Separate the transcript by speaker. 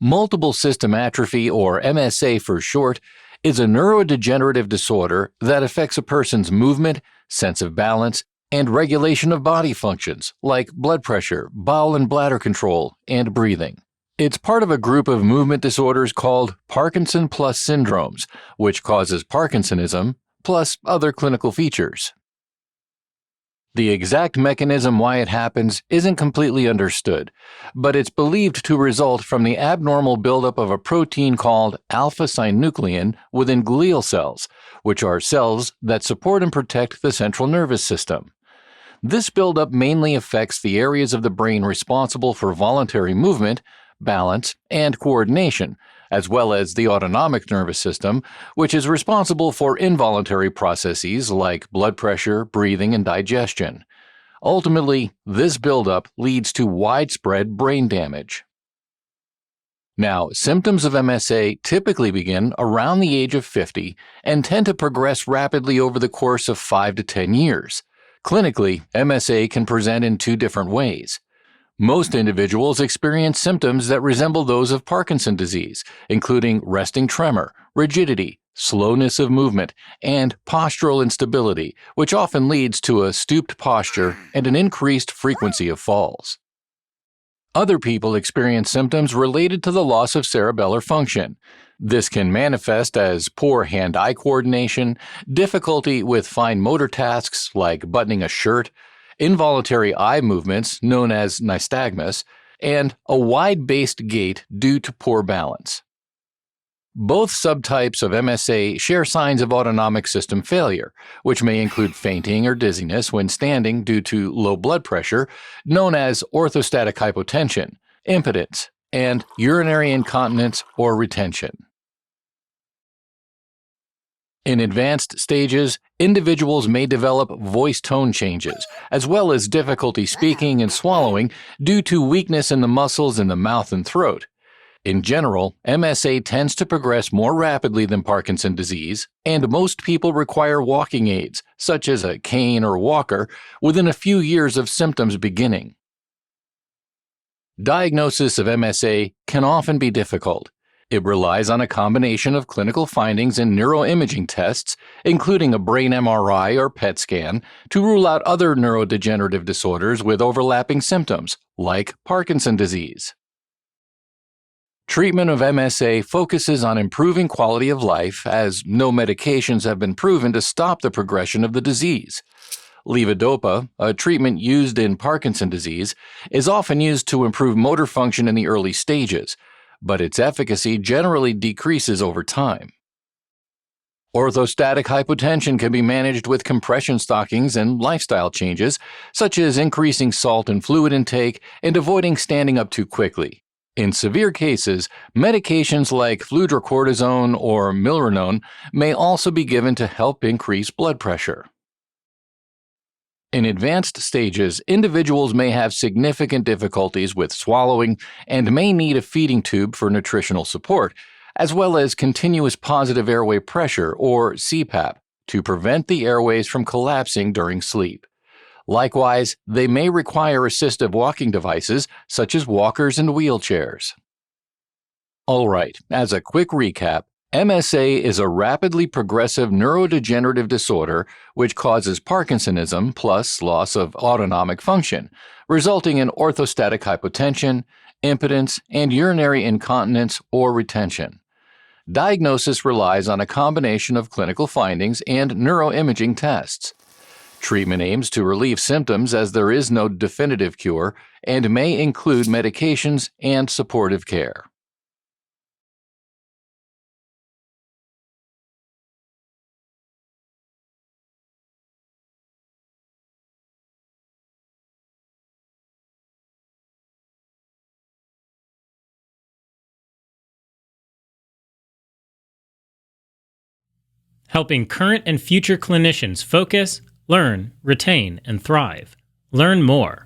Speaker 1: Multiple system atrophy, or MSA for short, is a neurodegenerative disorder that affects a person's movement, sense of balance, and regulation of body functions like blood pressure, bowel and bladder control, and breathing. It's part of a group of movement disorders called Parkinson plus syndromes, which causes Parkinsonism, plus other clinical features. The exact mechanism why it happens isn't completely understood, but it's believed to result from the abnormal buildup of a protein called alpha-synuclein within glial cells, which are cells that support and protect the central nervous system. This buildup mainly affects the areas of the brain responsible for voluntary movement, balance, and coordination, as well as the autonomic nervous system, which is responsible for involuntary processes like blood pressure, breathing, and digestion. Ultimately, this buildup leads to widespread brain damage. Now, symptoms of MSA typically begin around the age of 50 and tend to progress rapidly over the course of 5 to 10 years. Clinically, MSA can present in two different ways. Most individuals experience symptoms that resemble those of Parkinson's disease, including resting tremor, rigidity, slowness of movement, and postural instability, which often leads to a stooped posture and an increased frequency of falls. Other people experience symptoms related to the loss of cerebellar function. This can manifest as poor hand-eye coordination, difficulty with fine motor tasks like buttoning a shirt, involuntary eye movements known as nystagmus, and a wide-based gait due to poor balance. Both subtypes of MSA share signs of autonomic system failure, which may include fainting or dizziness when standing due to low blood pressure, known as orthostatic hypotension, impotence, and urinary incontinence or retention. In advanced stages, individuals may develop voice tone changes, as well as difficulty speaking and swallowing due to weakness in the muscles in the mouth and throat. In general, MSA tends to progress more rapidly than Parkinson's disease, and most people require walking aids, such as a cane or walker, within a few years of symptoms beginning. Diagnosis of MSA can often be difficult. It relies on a combination of clinical findings and neuroimaging tests, including a brain MRI or PET scan, to rule out other neurodegenerative disorders with overlapping symptoms, like Parkinson's disease. Treatment of MSA focuses on improving quality of life, as no medications have been proven to stop the progression of the disease. Levodopa, a treatment used in Parkinson's disease, is often used to improve motor function in the early stages, but its efficacy generally decreases over time. Orthostatic hypotension can be managed with compression stockings and lifestyle changes, such as increasing salt and fluid intake and avoiding standing up too quickly. In severe cases, medications like fludrocortisone or milrinone may also be given to help increase blood pressure. In advanced stages, individuals may have significant difficulties with swallowing and may need a feeding tube for nutritional support, as well as continuous positive airway pressure, or CPAP, to prevent the airways from collapsing during sleep. Likewise, they may require assistive walking devices such as walkers and wheelchairs. All right, as a quick recap, MSA is a rapidly progressive neurodegenerative disorder which causes Parkinsonism plus loss of autonomic function, resulting in orthostatic hypotension, impotence, and urinary incontinence or retention. Diagnosis relies on a combination of clinical findings and neuroimaging tests. Treatment aims to relieve symptoms as there is no definitive cure and may include medications and supportive care.
Speaker 2: Helping current and future clinicians focus, learn, retain, and thrive. Learn more